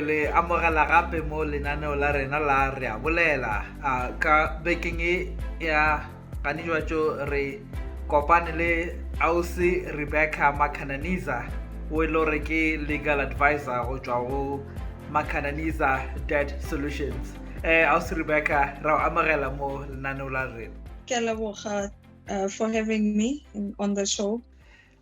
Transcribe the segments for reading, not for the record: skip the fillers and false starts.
le amogela gape mo lenaneo la rena la re a bolela ka bekeng e ya gane jwatso re kopane le ausi Rebecca Makananiza o ile gore ke legal advisor go tswa go Makananiza Debt Solutions. Ausi Rebecca ra o amogela mo lenaneo la rena. Ke a leboga for having me on the show.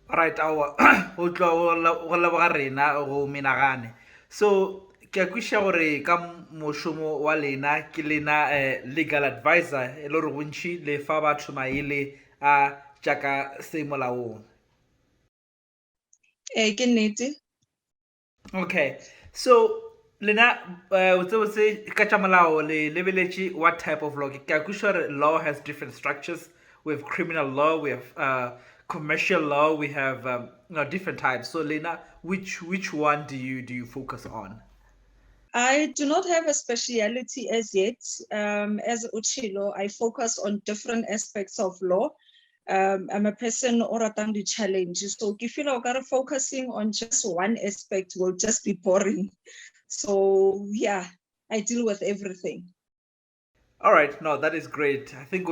Right, go leboga rena go menagane. So ke a kweša gore ka mošomo wa lena ke lena legal advisor e le gore bontši le fa batho maele a tšaka semolaong. Ke nnete. Okay, so lena botsebotse ka tša molao le lebeletše what type of law? Ke a kweša gore law has different structures. We have criminal law, we have commercial law, we have different types. So Lena, which one do you focus on? I do not have a speciality as yet. As Uchilo, I focus on different aspects of law. I'm a person or ratang the challenge. So if you look at focusing on just one aspect will just be boring. So yeah, I deal with everything. All right, no, that is great. I think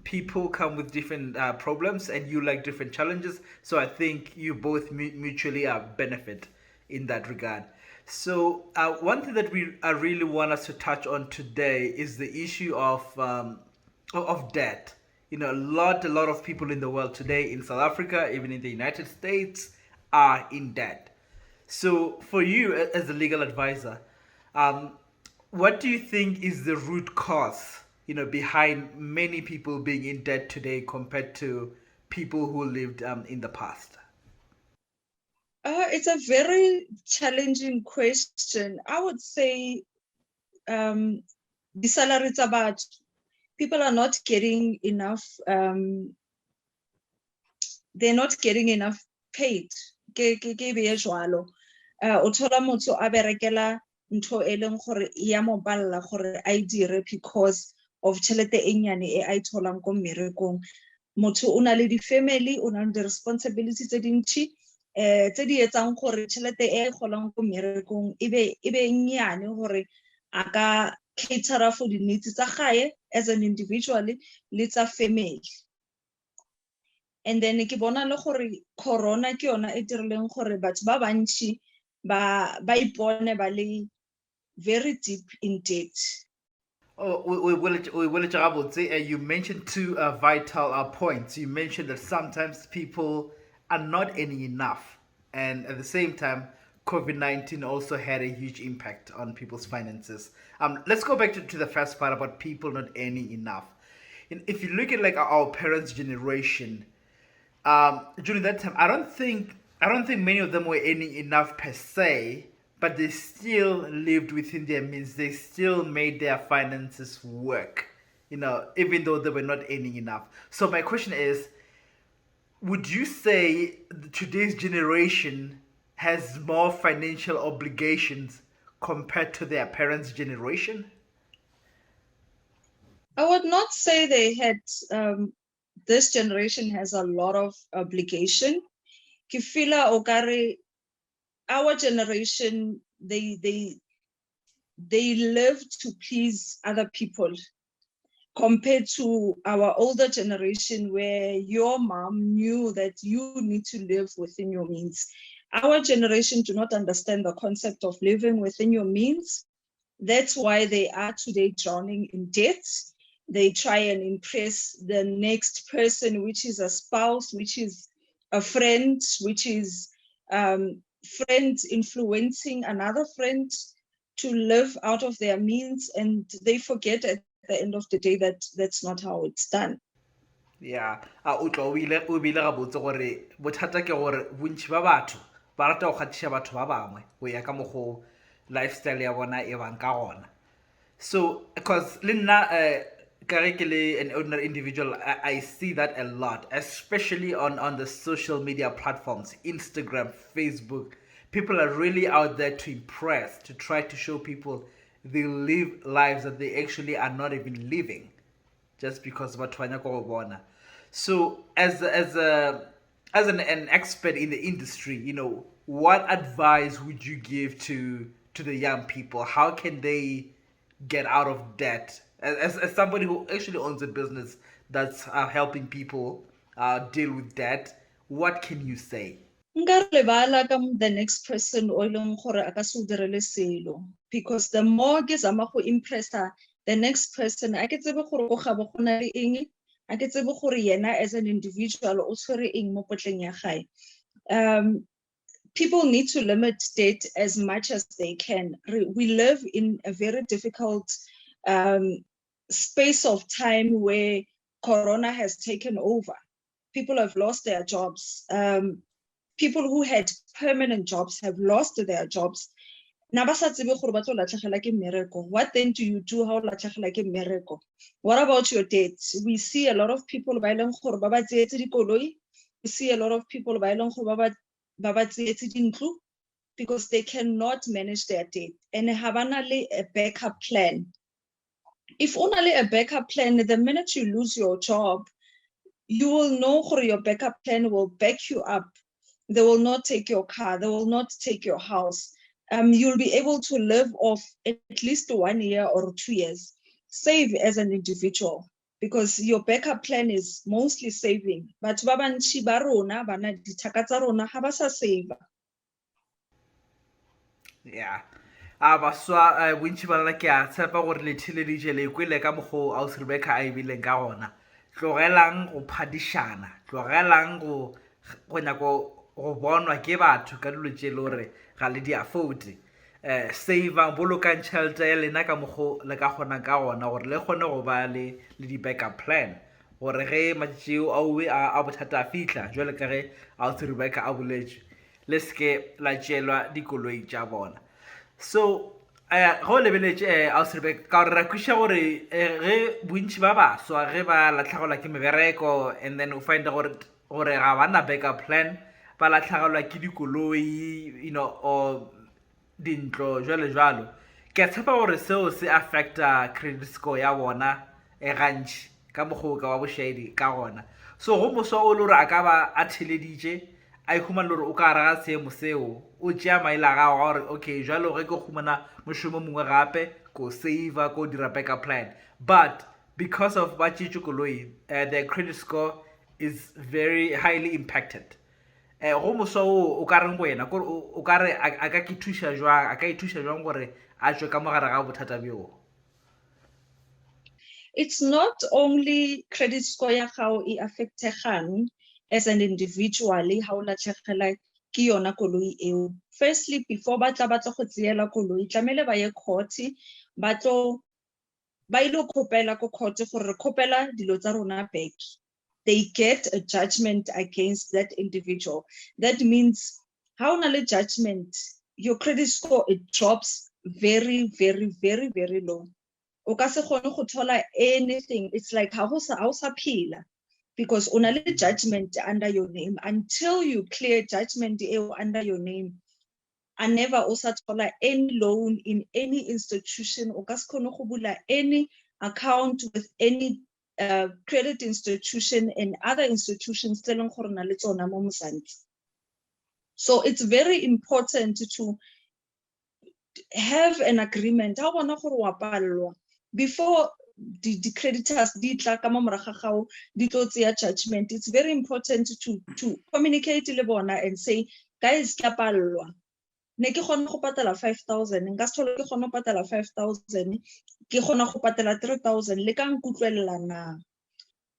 people come with different problems and you like different challenges. So I think you both mutually benefit in that regard. So one thing that I really want us to touch on today is the issue of debt. You know, a lot of people in the world today, in South Africa, even in the United States, are in debt. So for you as a legal advisor, what do you think is the root cause, behind many people being in debt today compared to people who lived in the past? It's a very challenging question. I would say the salaries about people are not getting enough. They're not getting enough paid. O thola motho a berekela ntho e leng gore ya mo balla gore a dire because of tšhelete e nyane e a tholang ko mmerekong. Motho o na le di-family, o na le di-responsibility tse dintši tse di etsang gore tšhelete e golang ko mmerekong e be nyane gore a ka cater for the needs tsa gae as an individual le tsa family. And then ke bona le gore corona ke yona e dirileng gore batho ba bantši ba ipone ba le very deep in debt. You mentioned two vital points. You mentioned that sometimes people are not earning enough, and at the same time, COVID-19 also had a huge impact on people's finances. Let's go back to the first part about people not earning enough. If you look at like our parents' generation, during that time, I don't think many of them were earning enough per se, but they still lived within their means. They still made their finances work, even though they were not earning enough. So my question is, would you say today's generation has more financial obligations compared to their parents' generation? I would not say they had, this generation has a lot of obligation. Ke feel okare our generation, they live to please other people compared to our older generation where your mom knew that you need to live within your means. Our generation do not understand the concept of living within your means. That's why they are today drowning in debt. They try and impress the next person, which is a spouse, which is a friend, which is friends influencing another friend to live out of their means, and they forget at the end of the day that that's not how it's done. Yeah, o bile ga botse gore bothata ke gore bontši ba batho ba rata go kgatiša batho ba bangwe go ya ka mokgwa lifestyle ya bona e bang ka gona. So because le nna an ordinary individual, I see that a lot, especially on the social media platforms, Instagram, Facebook. People are really out there to impress, to try to show people they live lives that they actually are not even living, just because of what. So as a as an expert in the industry, what advice would you give to the young people? How can they get out of debt? As somebody who actually owns a business that's helping people deal with debt, what can you say? Nka re lebala ka the next person o leng gore a ka se o direle selo, because the more ke zama go impressa the next person, a ke tsebe gore go gabo go na le eng, a ke tsebe gore yena as an individual o tshwere eng mo potleng ya gae. People need to limit debt as much as they can. We live in a very difficult space of time where Corona has taken over. People have lost their jobs. People who had permanent jobs have lost their jobs. What then do you do? What about your debt? We see a lot of people we see a lot of people because they cannot manage their debt and have a backup plan. If only a backup plan, the minute you lose your job, you will know your backup plan will back you up. They will not take your car. They will not take your house. You'll be able to live off at least 1 year or 2 years. Save as an individual, because your backup plan is mostly saving. But Yeah. Baswa bontši ba lona ke a tshepa gore le theleditše le kwele ka mokgwa ausi Rebecca a ebileng ka gona. Tlogelang go phadišana, tlogelang go nyako go bonwa ke batho ka dilo tše le gore ga le di afforde. Savang, bolokang tšhelete ya lena ka mokgwa le ka kgonang ka gona gore le kgone go ba le di-backup plan, gore ge matšatši a bothata a fihla jwale ka ge ausi Rebecca a boletše, le seke la tšelwa dikoloi tša bona. So go lebeletše ausi Rebecca ka gore ra kweša gore ge bontši ba baswa ge ba latlhagelwa ke mebereko and then o find gore ga bana backup plan, ba latlhagelwa ke dikoloi or dintlo jwalo. Ke a tshepa gore seo se affecta credit score ya bona gantši ka mokgwa ka wa bošaedi ka gona. So go moswa o le gore a ka ba a theleditše a ihumana le gore o ka raga seemo seo, o tšea maele a gago gore okay jwalo ge ke humana mošomo mongwe gape ko saver ko dira backup plan, but because of ba tšetše koloi their credit score is very highly impacted. Go moswa o ka reng go wena o ka re a ka ithuša jwang gore a tšwe ka mogare ga bothata bjoo? It's not only credit score ya gago e affectegang as an individual ha o latlhegelwa ke yona koloi eo. Firstly, before ba tla go tseela koloi, tlamele ba ye court, ba ilo kopela ko court gore re kopela dilo tsa rona back. They get a judgment against that individual. That means how na le judgment, your credit score, it drops very, very, very, very low. O ka se kgone go thola anything. It's like ha o sa phela, because o na le judgment under your name. Until you clear judgment under your name, I never also thola any loan in any institution. O ka se kgone go bula any account with any credit institution and other institutions. So it's very important to have an agreement. Before the creditors judgment, it's very important to communicate le bona and say, guys, ne ke kgona go patala 5,000, nka se tlhole ke kgona go patala 5,000, ke kgona go patala 3,000, le ka nkutlwelela na?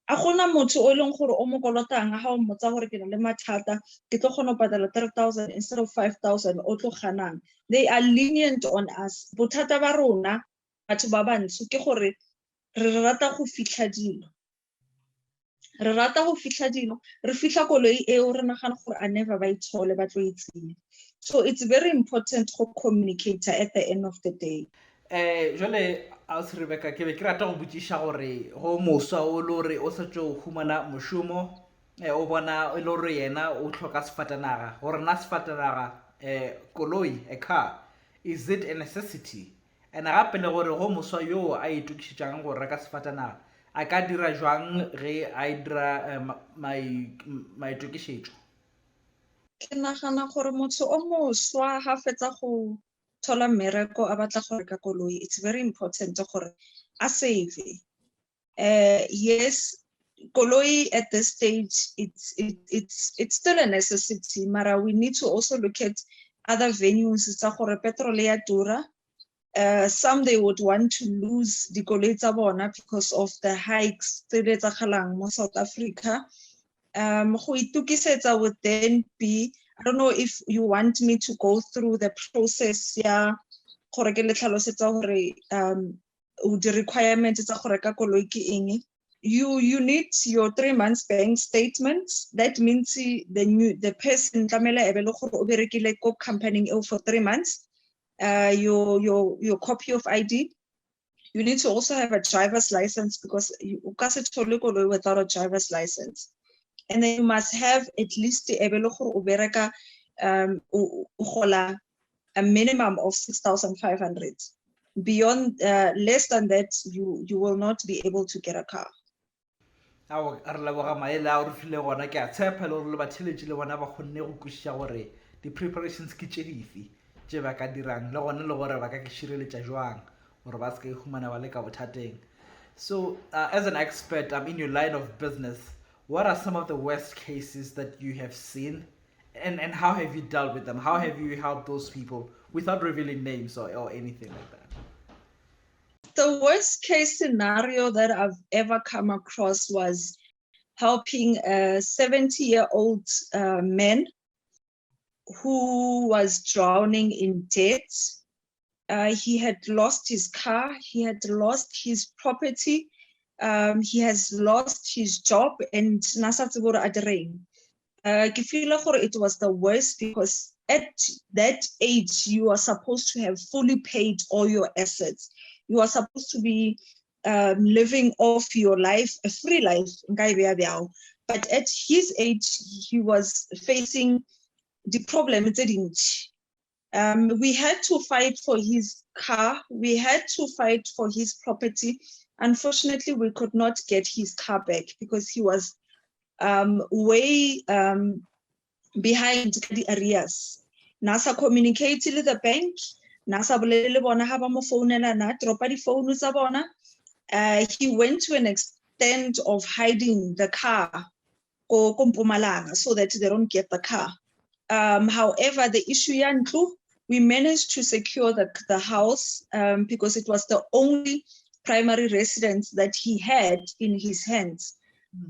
A gona motho o leng gore o mo kolotang ha o mmotsa gore ke na le mathata ke tlo kgona go patala 3,000 instead of 5,000 o tlo ganang. They are lenient on us. Bothata ba rona batho ba bantsho ke gore re rata go fitlha dilo. Re fitlha koloi eo re nagana gore a never ba itshole ba tlo itseng. So it's very important to communicate at the end of the day. Jwale ausi Rebecca ke be ke rata go botšiša gore go moswa o le gore o setse o humana mošomo, o bona e le gore yena o tlhoka sefatanaga, gore na sefatanaga koloi, a car, is it a necessity? And gape le gore go moswa yo a itokišetšang go reka sefatanaga a ka dira jwang ge a dira maitokišetšo? Ke nagana gore motho o moswa ha fetsa go thola mmereko a batla go reka koloi, it's very important gore a save. Yes, koloi at this stage, it's still a necessity, mara we need to also look at other venues tsa gore petrol ya tura. Some they would want to lose dikoloi tsa bona because of the hikes tse di etsagalang mo South Africa. Go itukisetsa would then be, I don't know if you want me to go through the process ya gore ke le tlhalosetsa gore the requirements tsa go reka koloi ke eng. You need your 3 months bank statements. That means the person tlamela ebe le gore o berekile ko company eo for 3 months. Your copy of ID. You need to also have a driver's license because you ka se thole koloi without a driver's license. And then you must have at least the ebe le gore o bereka o gola a minimum of 6,500. Beyond less than that, you will not be able to get a car. Ao re leboga maele a o re file gona ke a tshepa le gore le batheletši le bona ba kgonne go kwešiša gore di-preparations ke tše dife tše ba ka dirang le gone le gore ba ka ke šireletša jwang gore ba se ka ihumana ba le ka bothateng. So as an expert in your line of business, what are some of the worst cases that you have seen, and how have you dealt with them? How have you helped those people without revealing names or anything like that? The worst case scenario that I've ever come across was helping a 70-year-old man who was drowning in debt. He had lost his car, he had lost his property, he has lost his job, and ke feel like it was the worst because at that age you are supposed to have fully paid all your assets. You are supposed to be living off your life, a free life. But at his age, he was facing the problem. We had to fight for his car. We had to fight for his property. Unfortunately, we could not get his car back because he was way behind the arrears. NASA communicated with the bank. NASA bolele bona ha ba mo founela na dropa di phone tsa bona. He went to an extent of hiding the car ko Mpumalanga so that they don't get the car. However, the issue ya ntlo, we managed to secure the house because it was the only primary residence that he had in his hands.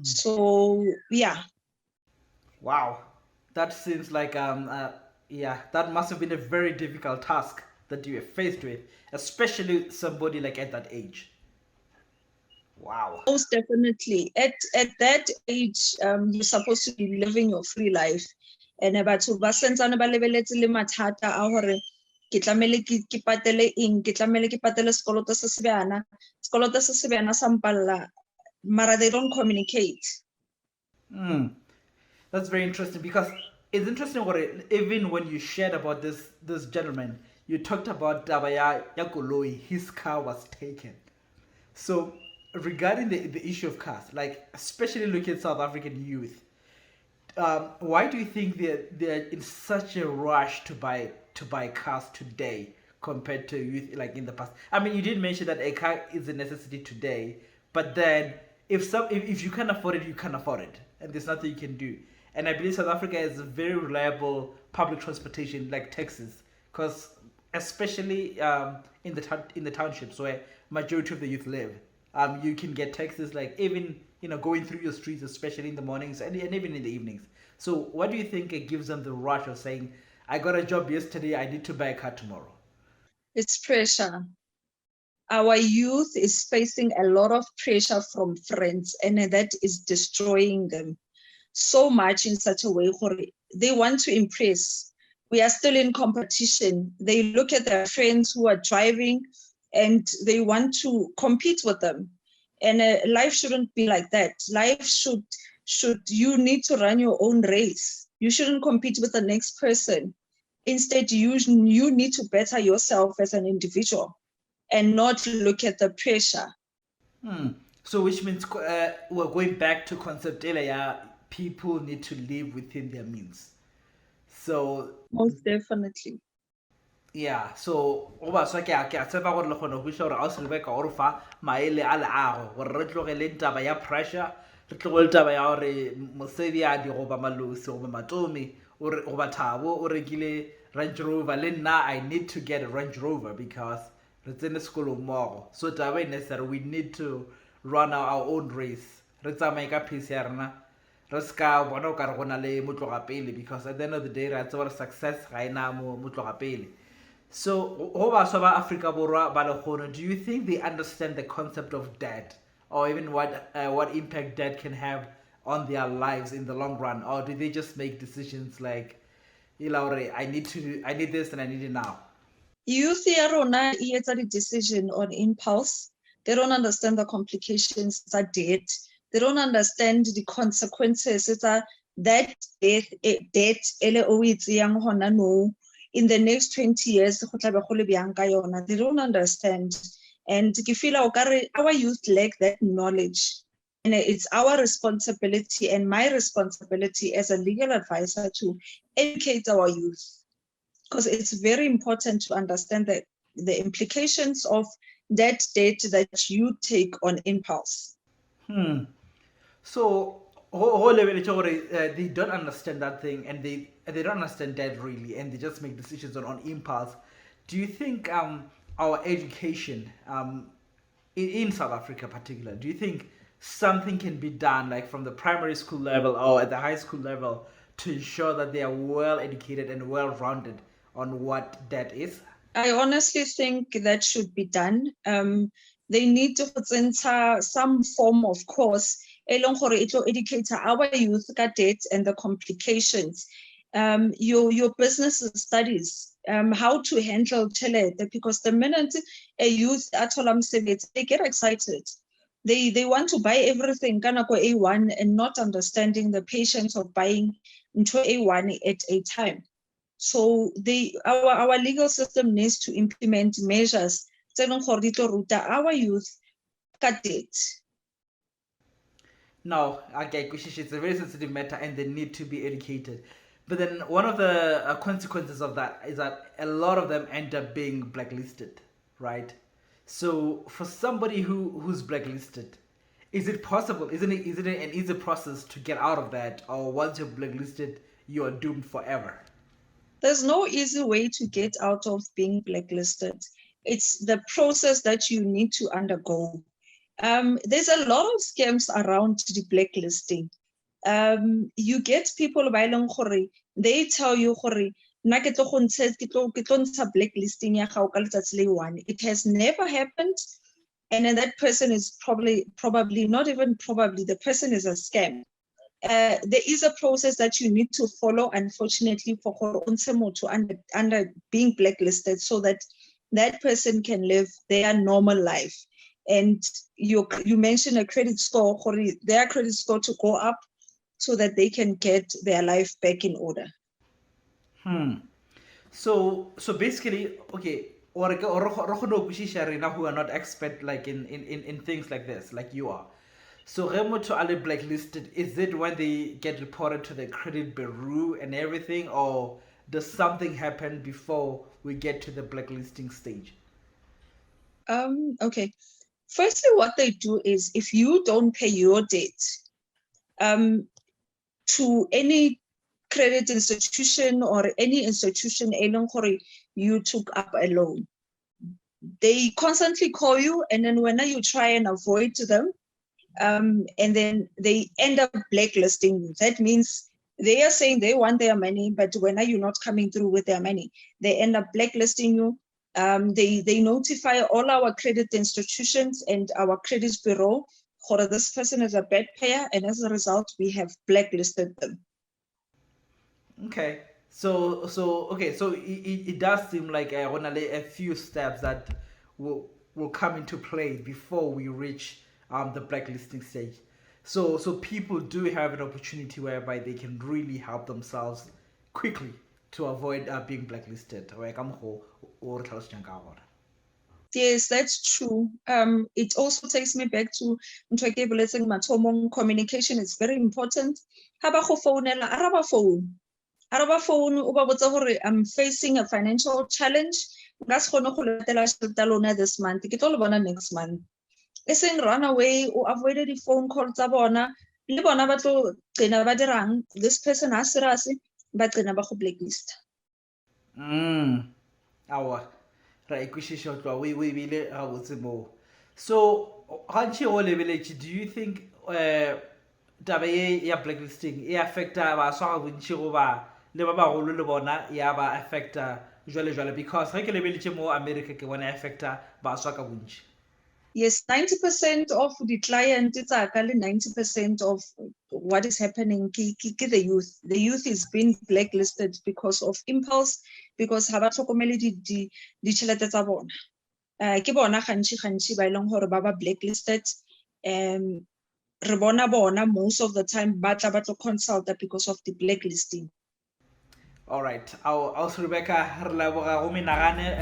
So yeah. Wow, that seems like yeah, that must have been a very difficult task that you were faced with, especially somebody like at that age. Wow. Most definitely. At that age, you're supposed to be living your free life. And batho ba sentsane ba lebeletse le mathata a hore ke tlamele ke patele eng, ke tlamele ke patele sekoloto se sebjana sa mpalla, mara they don't communicate. That's very interesting because it's interesting what even when you shared about this gentleman, you talked about Dabaya Yakoloi, his car was taken. So regarding the issue of cars, like especially looking at South African youth, why do you think they're in such a rush to buy cars today compared to youth like in the past? I mean, you did mention that a car is a necessity today, but then if you can't afford it, you can't afford it, and there's nothing you can do. And I believe South Africa has very reliable public transportation like taxis, because especially in the townships where majority of the youth live, you can get taxis like even going through your streets, especially in the mornings and even in the evenings. So what do you think it gives them the rush of saying, I got a job yesterday, I need to buy a car tomorrow? It's pressure. Our youth is facing a lot of pressure from friends, and that is destroying them so much in such a way they want to impress. We are still in competition. They look at their friends who are driving and they want to compete with them. And life shouldn't be like that. Life should you need to run your own race. You shouldn't compete with the next person. Instead, you need to better yourself as an individual and not look at the pressure. So which means we're going back to concept earlier, people need to live within their means. So Most definitely. yeah, so go ba swa ke a tseba gore le kgone go buša gore a o se lebe ka gore fa maele a leago gore re tlogeleng taba ya pressure, re tlogele taba ya gore mosebjadi goba malosi goba matomi goba thabo o rekile range rover. Le nna I need to get a range rover because re tsene sekolong mmogo, so taba e necessary we need to run our own race, re tsamaye ka pace ya rena, re ska bona o ka re go na le motlogapele, because at the end of the day re a tseba gore success ga ena motlogapele. So go baswa ba Afrika Borwa ba lekgono, do you think they understand the concept of debt, or even what impact debt can have on their lives in the long run, or do they just make decisions like, Ilaure, I need this and I need it now? Youth ya rona e etsa decision on impulse. They don't understand the complications that debt. They don't understand the consequences that debt ele o e tseyang hona no in the next 20 years go tla be go le bjang ka yona. They don't understand. And ke feel our youth lack that knowledge. And it's our responsibility and my responsibility as a legal advisor to educate our youth, because it's very important to understand the implications of that debt that you take on impulse. So whole level they don't understand that thing, and they don't understand that really, and they just make decisions on impulse. Do you think our education in South Africa particular, do you think something can be done like from the primary school level or at the high school level to ensure that they are well educated and well rounded on what debt is? I honestly think that should be done. They need to enter some form of course e leng gore it will educate our youth ka debt and the complications. Your business studies, how to handle tšhelete, because the minute a youth a thola mosebetsi, they get excited. They want to buy everything ka nako A1 and not understanding the patience of buying into A1 at a time. So our legal system needs to implement measures tse leng gore di tlo ruta our youth ka debt. No, okay, it's a very sensitive matter and they need to be educated. But then one of the consequences of that is that a lot of them end up being blacklisted, right? So for somebody who's blacklisted, is it possible? Is it an easy process to get out of that, or once you're blacklisted, you are doomed forever? There's no easy way to get out of being blacklisted. It's the process that you need to undergo. There's a lot of scams around the blacklisting. You get people ba ileng gore they tell you gore nna ke tlo ntsha blacklisting ya gago ka letsatsi le one. It has never happened, and then that person is probably not even probably, the person is a scam. There is a process that you need to follow, unfortunately, for under being blacklisted, so that that person can live their normal life. And you mentioned a credit score, their credit score to go up so that they can get their life back in order. So basically, okay, or who are not expert like in things like this, like you are. So Remo to Ali blacklisted, is it when they get reported to the credit bureau and everything, or does something happen before we get to the blacklisting stage? Okay. Firstly, what they do is if you don't pay your debt to any credit institution or any institution you took up a loan, they constantly call you, and then when you try and avoid them, and then they end up blacklisting you. That means they are saying they want their money, but when are you not coming through with their money, they end up blacklisting you. They notify all our credit institutions and our credit bureau for this person is a bad payer, and as a result, we have blacklisted them. Okay. So it does seem like only a few steps that will come into play before we reach the blacklisting stage. So people do have an opportunity whereby they can really help themselves quickly to avoid being blacklisted. Yes, that's true. It also takes me back to communication is very important. Haba go founela, araba phone. Araba phone o ba botsa gore I'm facing a financial challenge. Nka se kgone go latela tšhelete ya lona this month. Ke tlo le bona next month. E seng run away o avoid the phone call tsa bona. Le bona ba tlo qena ba dirang this person ha serious ba qena ba go blacklist. Awa ra ikwishisha ho tloha o ebile gabotse moo. So gantši go lebeletše, do you think taba ye ya blacklisting e affecta baswa ga bontši goba le ba bagolo le bona ya ba affecta jwale because ge ke lebeletše mo America ke bona e affecta baswa ka bontši? Yes, 90% of the client it's actually 90% of what is happening ke the youth. The youth is being blacklisted because of impulse, because ha ba tlhokomele di tšhelete tsa bona. Ke bona gantši ba ileng gore ba ba blacklisted. Re bona bona most of the time ba tla ba tlo consulta because of the blacklisting. All right, also Rebecca re leboga go menagane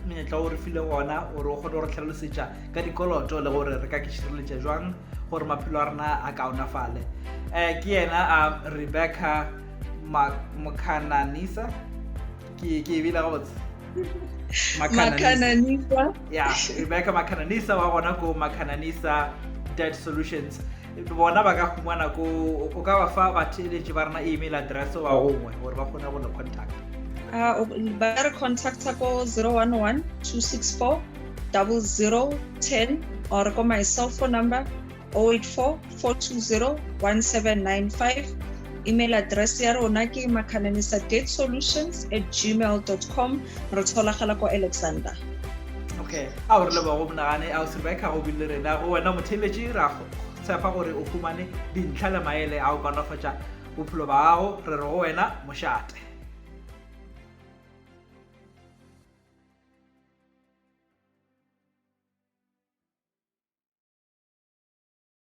menyetla o re file gona gore o kgone go re tlhalosetša ka dikoloto le gore re ka ke šireletša jwang gore maphelo a rena a kaonafale. Ke yena Rebecca Makananisa ke ebile gabotse Makananisa. Yeah, Rebecca Makananisa wa gona ko Makananisa Debt Solutions. Bona ba ka khumana ko o ka ba fa batheletše ba rena email address wa gongwe gore ba kgone go le contact. Ba re contacta ko 011 264 0010 or ko my cell phone number 084 420 1795. Email address ya rona ke makananisadebtsolutions@gmail.com. Re tholagala ko Alexander. Okay, a re leboga go menagane a o Rebecca go bile rena go wena motheletše ra tshepa gore o fumane dintlha le maele a o kaonafatša bophelo ba gago. Re re go wena mošate.